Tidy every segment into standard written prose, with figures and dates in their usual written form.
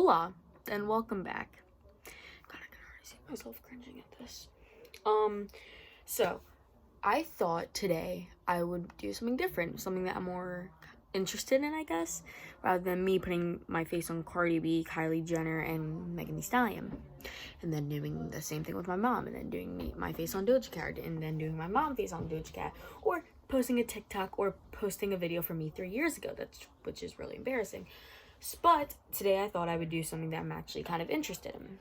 Hola, and welcome back. God, I can already see myself cringing at this. So, I thought today I would do something different, something that I'm more interested in, I guess, rather than me putting my face on Cardi B, Kylie Jenner, and Megan Thee Stallion, and then doing the same thing with my mom, and then doing my face on Doja Cat, and then doing my mom's face on Doja Cat, or posting a TikTok or posting a video from me 3 years ago, which is really embarrassing. But today I thought I would do something that I'm actually kind of interested in.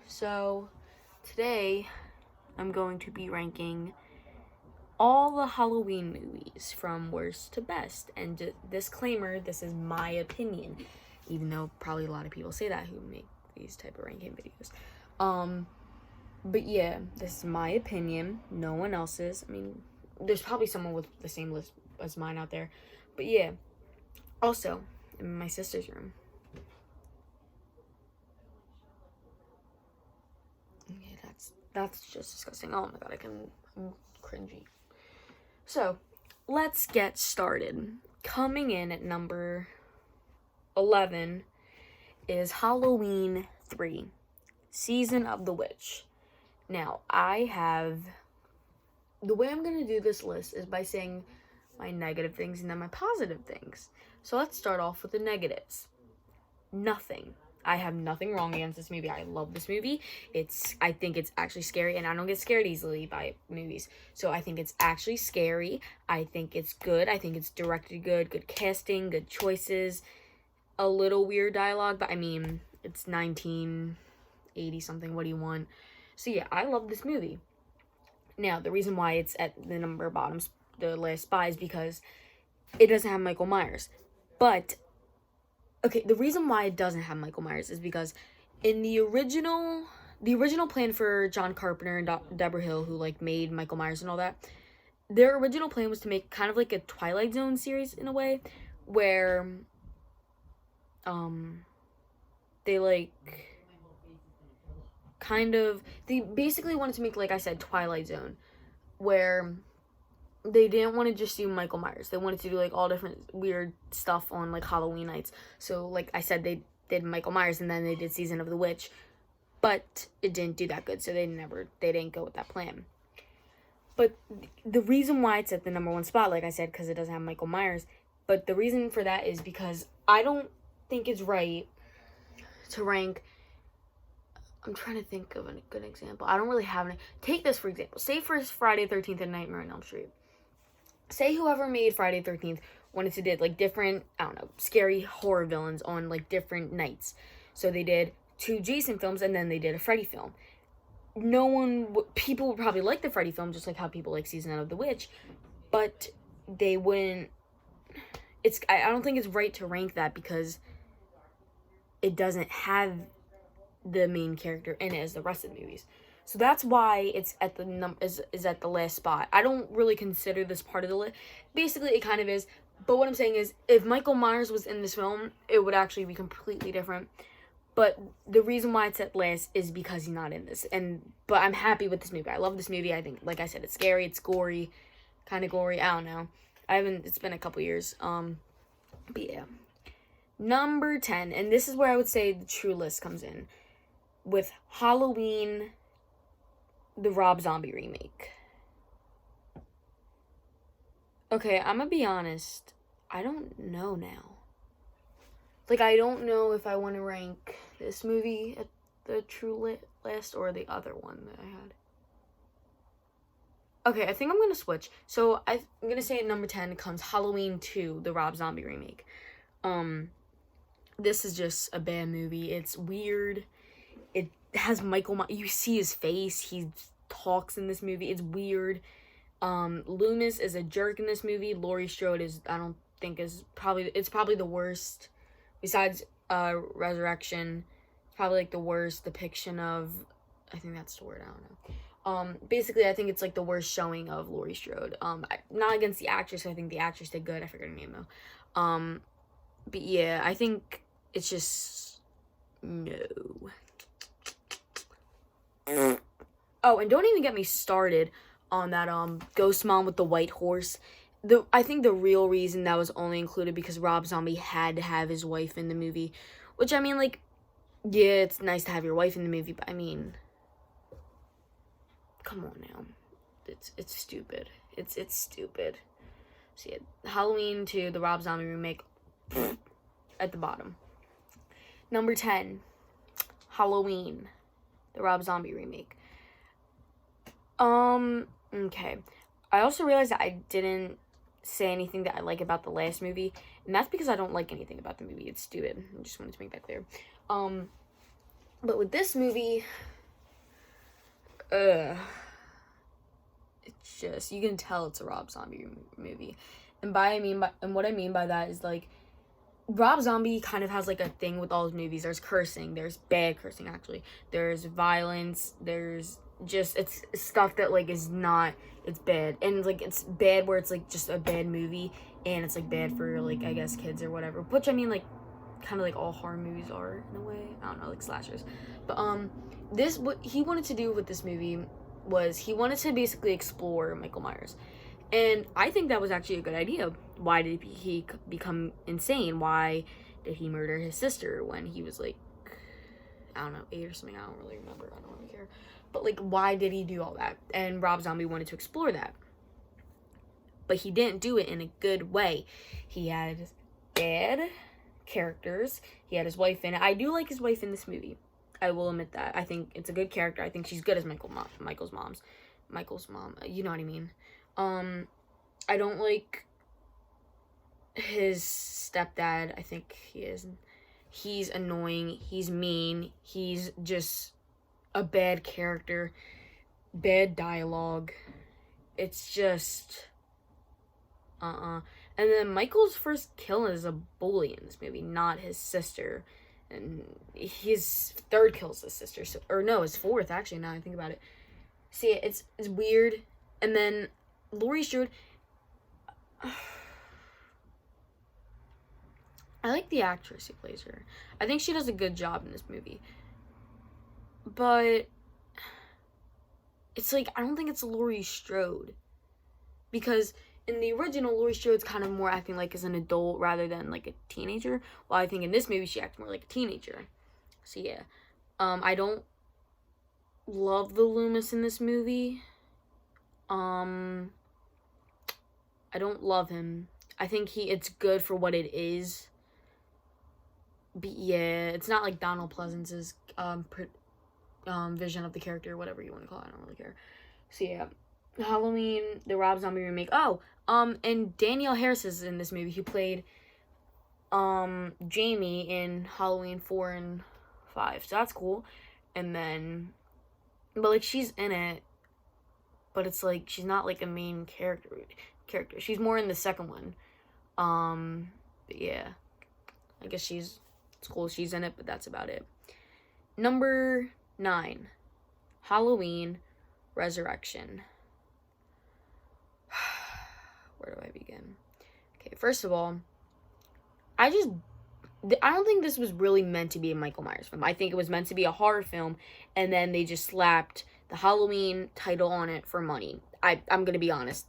So today I'm going to be ranking all the Halloween movies from worst to best. And disclaimer, this is my opinion, even though probably a lot of people say that who make these type of ranking videos. But yeah, this is my opinion, no one else's. I mean, there's probably someone with the same list as mine out there. But yeah, also, in my sister's room. Yeah, that's just disgusting. Oh my god, I'm cringy. So, let's get started. Coming in at number 11 is Halloween 3, Season of the Witch. Now, the way I'm going to do this list is by saying my negative things and then my positive things. So let's start off with the negatives. Nothing. I have nothing wrong against this movie. I love this movie. I think it's actually scary, and I don't get scared easily by movies. So I think it's actually scary. I think it's good. I think it's directed good casting, good choices, a little weird dialogue, but I mean, it's 1980 something. What do you want? So yeah, I love this movie. Now, the reason why it's at the number bottoms, the last spot, is because it doesn't have Michael Myers. But, okay, the reason why it doesn't have Michael Myers is because in the original plan for John Carpenter and Deborah Hill, who, made Michael Myers and all that, their original plan was to make kind of like a Twilight Zone series in a way, where, they basically wanted to make, like I said, Twilight Zone, where they didn't want to just do Michael Myers. They wanted to do, all different weird stuff on, Halloween nights. So, like I said, they did Michael Myers, and then they did Season of the Witch. But it didn't do that good, so they didn't go with that plan. But the reason why it's at the number one spot, like I said, because it doesn't have Michael Myers, but the reason for that is because I don't think it's right to rank... I'm trying to think of a good example. I don't really have any. Take this, for example. Say for Friday the 13th and Nightmare on Elm Street. Say whoever made Friday the 13th wanted to did, different, I don't know, scary horror villains on, different nights. So they did 2 Jason films, and then they did a Freddy film. People would probably like the Freddy film, just like how people like Season of the Witch, but they wouldn't, I don't think it's right to rank that because it doesn't have the main character in it as the rest of the movies. So that's why it's at the is at the last spot. I don't really consider this part of the list. Basically, it kind of is. But what I'm saying is, if Michael Myers was in this film, it would actually be completely different. But the reason why it's at last is because he's not in this. But I'm happy with this movie. I love this movie. I think, like I said, it's scary, it's gory, kind of gory. I don't know. It's been a couple years. But yeah. Number 10, and this is where I would say the true list comes in, with Halloween, the Rob Zombie remake. Okay, I'm gonna be honest. I don't know now. I don't know if I want to rank this movie at the true list or the other one that I had. Okay, I think I'm gonna switch. So I'm gonna say at number 10 comes Halloween 2, the Rob Zombie remake. This is just a bad movie. It's weird. It has Michael Myers. You see his face. He talks in this movie. It's weird. Loomis is a jerk in this movie. Laurie Strode it's probably the worst, besides Resurrection. It's probably the worst depiction of, I think that's the word, I don't know. Basically, I think it's the worst showing of Laurie Strode. Not against the actress. I think the actress did good. I forget her name though. But yeah, I think it's just no. Oh, and don't even get me started on that Ghost Mom with the white horse. I think the real reason that was only included because Rob Zombie had to have his wife in the movie, which I mean, yeah, it's nice to have your wife in the movie, but I mean, come on now. It's stupid. It's stupid. So yeah, Halloween 2, the Rob Zombie remake, at the bottom. Number 10, Halloween, the Rob Zombie remake. Okay. I also realized that I didn't say anything that I like about the last movie, and that's because I don't like anything about the movie. It's stupid. I just wanted to make that clear. But with this movie, it's just, you can tell it's a Rob Zombie movie. And what I mean by that is, like, Rob Zombie kind of has, like, a thing with all his movies. There's cursing. There's bad cursing, actually. There's violence. There's just, it's stuff that, like, is not, it's bad. And, like, it's bad where it's, like, just a bad movie. And it's, like, bad for, like, I guess, kids or whatever. Which, I mean, like, kind of like all horror movies are, in a way. I don't know, like, slashers. But, what he wanted to do with this movie was he wanted to basically explore Michael Myers. And I think that was actually a good idea. Why did he become insane? Why did he murder his sister when he was, like, I don't know, 8 or something? I don't really remember. I don't really care. But, like, why did he do all that? And Rob Zombie wanted to explore that. But he didn't do it in a good way. He had bad characters. He had his wife in it. I do like his wife in this movie. I will admit that. I think it's a good character. I think she's good as Michael's mom. You know what I mean. I don't like his stepdad. I think he's annoying. He's mean. He's just a bad character. Bad dialogue. It's just, And then Michael's first kill is a bully in this movie, not his sister. And his third kills his sister. His fourth, actually, now I think about it. See, it's weird. And then Laurie Strode, I like the actress who plays her. I think she does a good job in this movie. But it's like, I don't think it's Laurie Strode. Because in the original, Laurie Strode's kind of more acting like as an adult rather than like a teenager. While I think in this movie, she acts more like a teenager. So yeah. I don't love the Loomis in this movie. I don't love him. I think it's good for what it is. But yeah, it's not like Donald Pleasence's vision of the character, whatever you want to call it. I don't really care. So yeah, Halloween, the Rob Zombie remake. And Danielle Harris is in this movie, who played Jamie in Halloween 4 and 5. So that's cool. And then, but like, she's in it, but it's like she's not like a main character. She's more in the second one. But yeah, I guess it's cool she's in it, but that's about it. Number 9, Halloween Resurrection. Where do I begin? Okay, first of all, I don't think this was really meant to be a Michael Myers film. I think it was meant to be a horror film, and then they just slapped the Halloween title on it for money. I'm gonna be honest.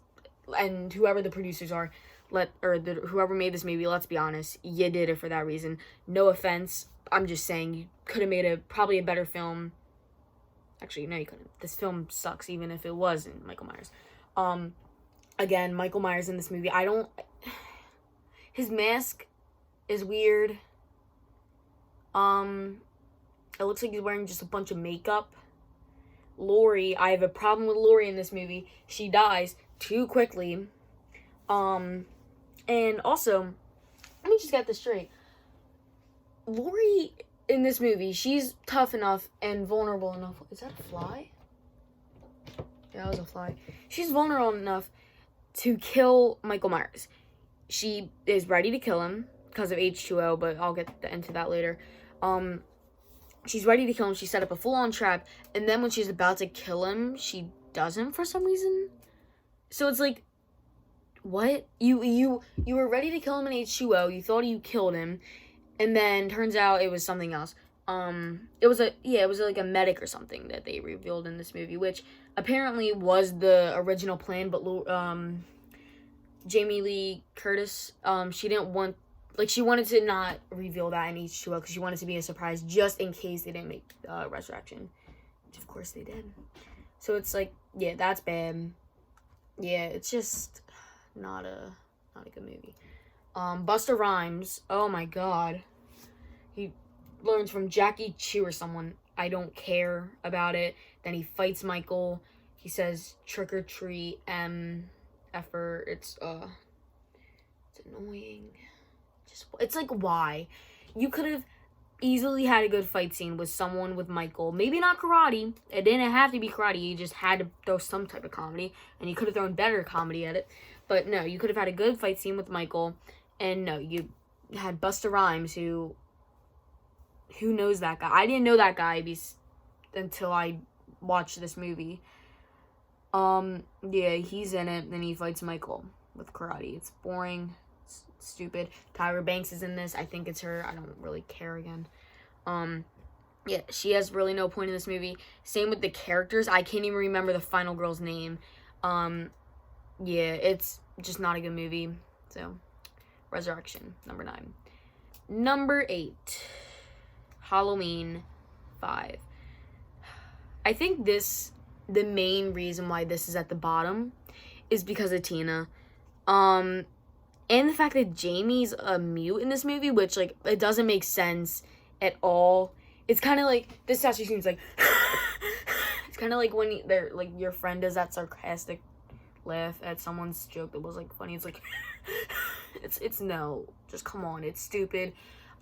And whoever the producers are, whoever made this movie, let's be honest, you did it for that reason. No offense, I'm just saying you could have made probably a better film. Actually, no, you couldn't. This film sucks, even if it wasn't Michael Myers. Again, Michael Myers in this movie, his mask is weird. It looks like he's wearing just a bunch of makeup. Laurie, I have a problem with Laurie in this movie. She dies too quickly. And also, let me just get this straight. Laurie in this movie, she's tough enough and vulnerable enough. Is that a fly? Yeah, that was a fly. She's vulnerable enough to kill Michael Myers. She is ready to kill him because of H2O, but I'll get into that later. She's ready to kill him. She set up a full-on trap, and then when she's about to kill him, she doesn't for some reason. So it's like, what? You were ready to kill him in H2O. You thought you killed him, and then turns out it was something else. It was like a medic or something that they revealed in this movie, which apparently was the original plan, but Jamie Lee Curtis, she didn't want like, she wanted to not reveal that in H2O because she wanted to be a surprise just in case they didn't make Resurrection, which of course they did. So it's like, yeah, that's bad. Yeah, it's just not a good movie. Busta Rhymes, oh my god, he learns from Jackie Chu or someone. I don't care about it. Then he fights Michael. He says trick or treat, effer. It's annoying. It's like, why? You could have easily had a good fight scene with someone with Michael. Maybe not karate. It didn't have to be karate. You just had to throw some type of comedy, and you could have thrown better comedy at it. But no, you could have had a good fight scene with Michael, and no, you had Busta Rhymes, who knows that guy? I didn't know that guy until I watched this movie. Yeah, he's in it, and he fights Michael with karate. It's boring. It's stupid. Tyra Banks is in this. I think it's her. I don't really care again. Yeah, she has really no point in this movie. Same with the characters. I can't even remember the final girl's name. Yeah, it's just not a good movie. So, Resurrection, number 9. Number 8, Halloween 5. I think the main reason why this is at the bottom is because of Tina. And the fact that Jamie's a mute in this movie, which, like, it doesn't make sense at all. It's kind of like, this statue seems like, it's kind of like when they're, like, your friend does that sarcastic laugh at someone's joke that was, like, funny. It's like, it's no, just come on, it's stupid.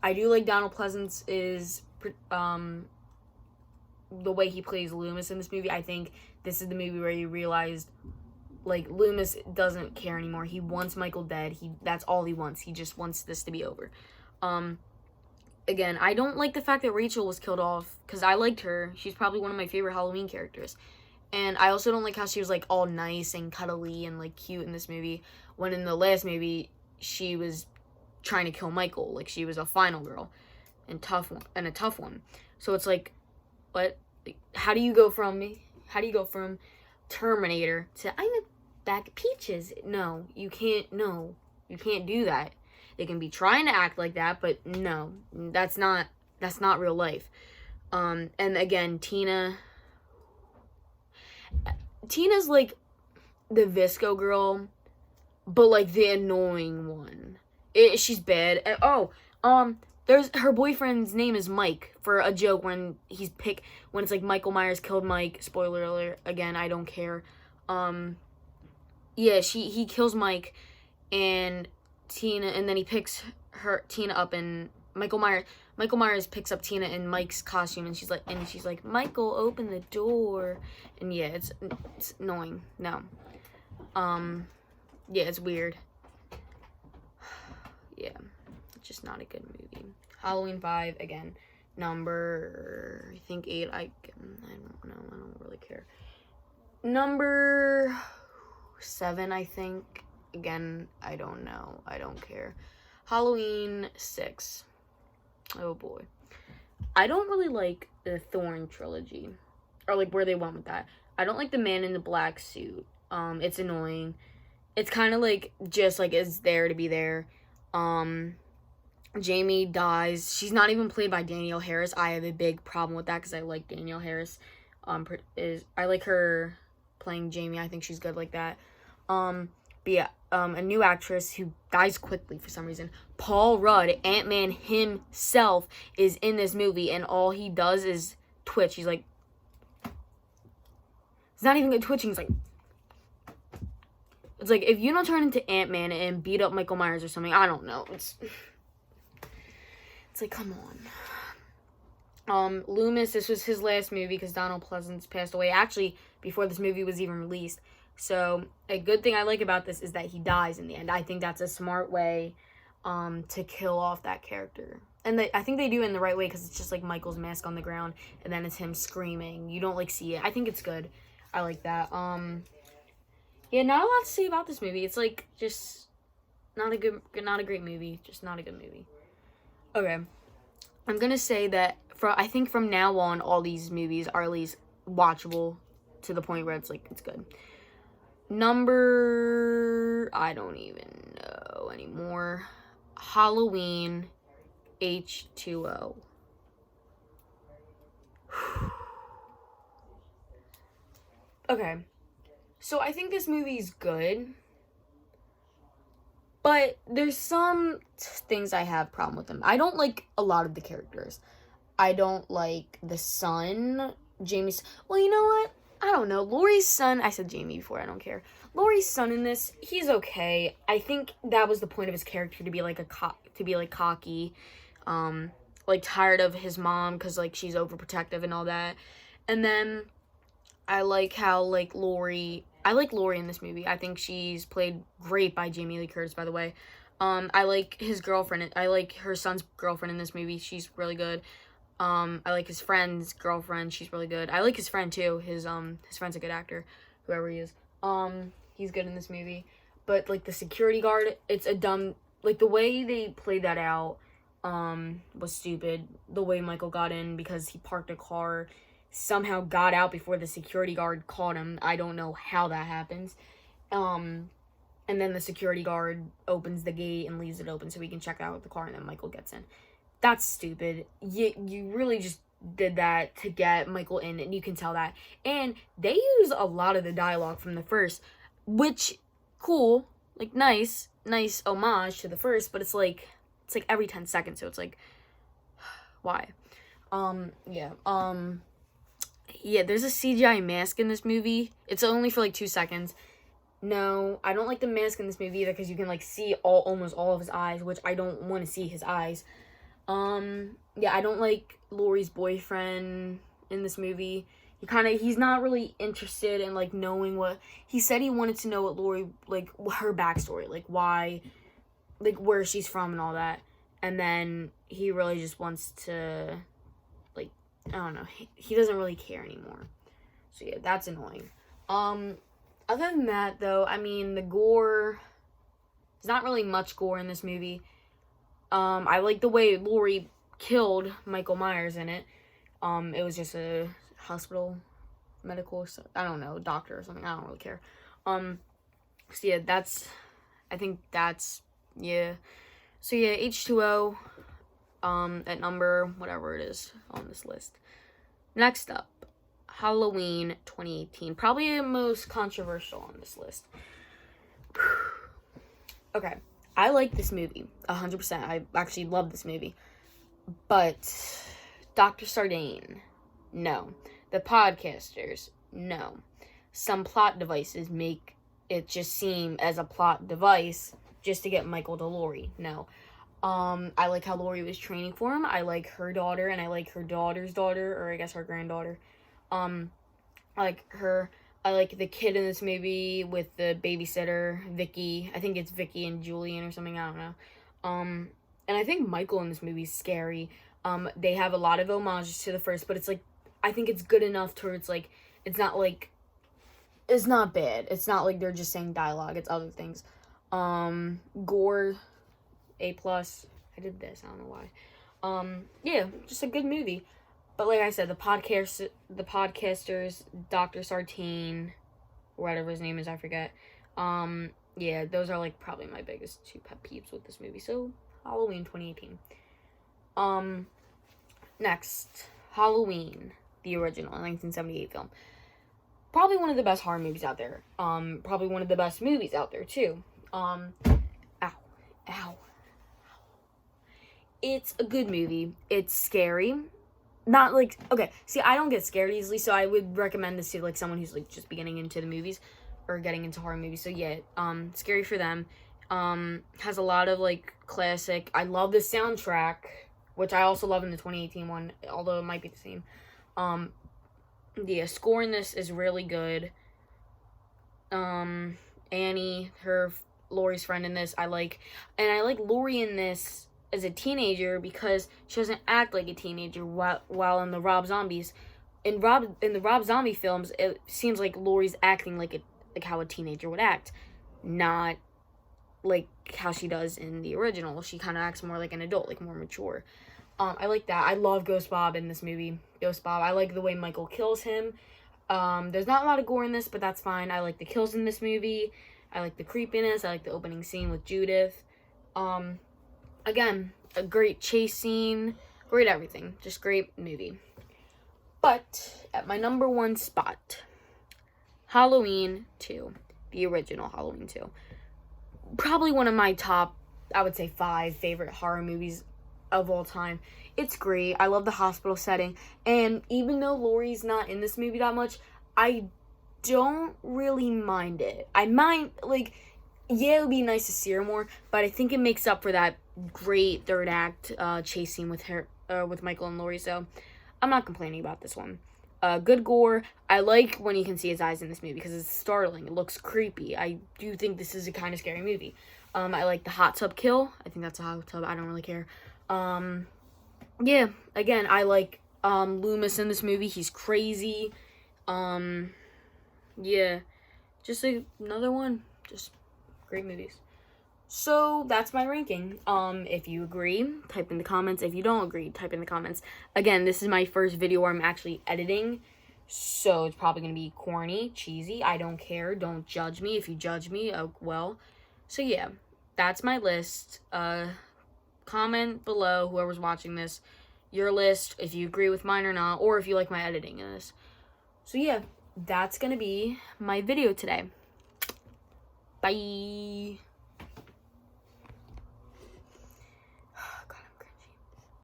I do like Donald Pleasance is, the way he plays Loomis in this movie. I think this is the movie where he realized, like, Loomis doesn't care anymore. He wants Michael dead. That's all he wants. He just wants this to be over. Again, I don't like the fact that Rachel was killed off, because I liked her. She's probably one of my favorite Halloween characters. And I also don't like how she was, like, all nice and cuddly and, like, cute in this movie, when in the last movie, she was trying to kill Michael. Like, she was a final girl and a tough one. So it's like, what? How do you go from Terminator to I'm a bag of peaches? No, you can't. No, you can't do that. They can be trying to act like that, but no, that's not real life. And again, Tina's like the Visco girl, but like the annoying one. She's bad. There's her boyfriend's name is Mike for a joke when it's like Michael Myers killed Mike. Spoiler alert. Again, I don't care. Yeah, he kills Mike and Tina, and then he picks Tina up, and Michael Myers picks up Tina in Mike's costume, and she's like, Michael, open the door. And yeah, it's annoying. No. Yeah, it's weird. Yeah. Just not a good movie. Halloween 5, again, number, I think 8, I don't know, I don't really care. Number 7, I think, again, I don't know, I don't care. Halloween 6, oh boy. I don't really like the Thorn trilogy, or like where they went with that. I don't like the man in the black suit. It's annoying. It's kind of like, just like, it's there to be there. Jamie dies. She's not even played by Danielle Harris. I have a big problem with that because I like Danielle Harris. I like her playing Jamie. I think she's good like that. But yeah, a new actress who dies quickly for some reason. Paul Rudd, Ant-Man himself, is in this movie, and all he does is twitch. He's like, it's not even good twitching. It's like, if you don't turn into Ant-Man and beat up Michael Myers or something, I don't know. It's like, come on. Loomis, this was his last movie because Donald Pleasance passed away, actually, before this movie was even released. So, a good thing I like about this is that he dies in the end. I think that's a smart way to kill off that character. And I think they do it in the right way because it's just like Michael's mask on the ground, and then it's him screaming. You don't, like, see it. I think it's good. I like that. Yeah, not a lot to say about this movie. It's, like, just not a great movie. Just not a good movie. Okay. I'm gonna say that I think from now on, all these movies are at least watchable to the point where it's, like, it's good. I don't even know anymore. Halloween H2O. Okay, so I think this movie's good, but there's some things I have problem with them. I don't like a lot of the characters. I don't like the son, Jamie's. Well, you know what? I don't know. Laurie's son. I said Jamie before. I don't care. Laurie's son in this, he's okay. I think that was the point of his character, to be like cocky, like tired of his mom because like she's overprotective and all that. And then I like how like I like Laurie in this movie. I think she's played great by Jamie Lee Curtis, by the way. I like his girlfriend. I like her son's girlfriend in this movie. She's really good. I like his friend's girlfriend. She's really good. I like his friend too. His friend's a good actor, whoever he is. He's good in this movie. But like the security guard, it's a dumb, like the way they played that out was stupid. The way Michael got in because he parked a car, somehow got out before the security guard caught him. I don't know how that happens. And then the security guard opens the gate and leaves it open so he can check out the car, and then Michael gets in. That's stupid. You really just did that to get Michael in, and you can tell that. And they use a lot of the dialogue from the first, which, cool, like, nice homage to the first, but it's like every 10 seconds, so it's like, why? Yeah, there's a CGI mask in this movie. It's only for, like, 2 seconds. No, I don't like the mask in this movie either, because you can, like, see almost all of his eyes, which I don't want to see his eyes. I don't like Laurie's boyfriend in this movie. He's not really interested in, like, knowing what, he said he wanted to know what Laurie, like, her backstory, like, why, like, where she's from and all that, and then he really just wants to, like, I don't know, he doesn't really care anymore, so yeah, that's annoying. Other than that, though, I mean, the gore, there's not really much gore in this movie. I like the way Laurie killed Michael Myers in it. It was just a hospital, medical, I don't know, doctor or something. I don't really care. So yeah, I think that's, yeah. So yeah, H2O, at number, whatever it is on this list. Next up, Halloween 2018. Probably the most controversial on this list. Okay. I like this movie, 100%. I actually love this movie. But Dr. Sardane, no. The podcasters, no. Some plot devices make it just seem as a plot device just to get Michael to Laurie, no. I like how Laurie was training for him. I like her daughter, and I like her daughter's daughter, or I guess her granddaughter. I like her. I like the kid in this movie with the babysitter, Vicky. I think it's Vicky and Julian or something, I don't know. And I think Michael in this movie is scary. They have a lot of homages to the first, but it's like, I think it's good enough towards, like, it's not bad. It's not like they're just saying dialogue, it's other things. Gore, A+. I did this, I don't know why. Yeah, just a good movie. But like I said, the podcasters, Dr. Sartine, whatever his name is, I forget. Yeah, those are like probably my biggest two pet peeves with this movie. So, Halloween 2018. Next, Halloween, the original 1978 film. Probably one of the best horror movies out there. Probably one of the best movies out there too. Ow. It's a good movie. It's scary. Not like, okay, see, I don't get scared easily, so I would recommend this to, like, someone who's, like, just beginning into the movies, or getting into horror movies, so yeah, scary for them. Has a lot of, like, classic, I love the soundtrack, which I also love in the 2018 one, although it might be the same. Yeah, score in this is really good. Annie, Laurie's friend in this, I like Laurie in this as a teenager because she doesn't act like a teenager while in the Rob Zombies. In the Rob Zombie films, it seems like Laurie's acting like how a teenager would act, not like how she does in the original. She kind of acts more like an adult, like more mature. I like that. I love Ghost Bob in this movie. Ghost Bob. I like the way Michael kills him. There's not a lot of gore in this, but that's fine. I like the kills in this movie. I like the creepiness. I like the opening scene with Judith. Again, a great chase scene, great everything, just great movie. But at my number 1 spot, Halloween 2, the original Halloween 2. Probably one of my top, I would say 5 favorite horror movies of all time. It's great. I love the hospital setting. And even though Laurie's not in this movie that much, I don't really mind it. I mind, like, yeah, it would be nice to see her more, but I think it makes up for that great third act chase scene with her, with Michael and Laurie, so I'm not complaining about this one. Good gore. I like when you can see his eyes in this movie because it's startling. It looks creepy. I do think this is a kind of scary movie. I like the hot tub kill. I think that's a hot tub. I don't really care. Yeah, again, I like Loomis in this movie. He's crazy. Yeah, just another one. Just great movies. So that's my ranking. If you agree, type in the comments. If you don't agree, type in the comments. Again, this is my first video where I'm actually editing, so it's probably gonna be corny, cheesy. I don't care. Don't judge me. If you judge me, oh well. So yeah, that's my list. Comment below, whoever's watching this, your list, if you agree with mine or not, or if you like my editing in this. So yeah, that's gonna be my video today. Bye.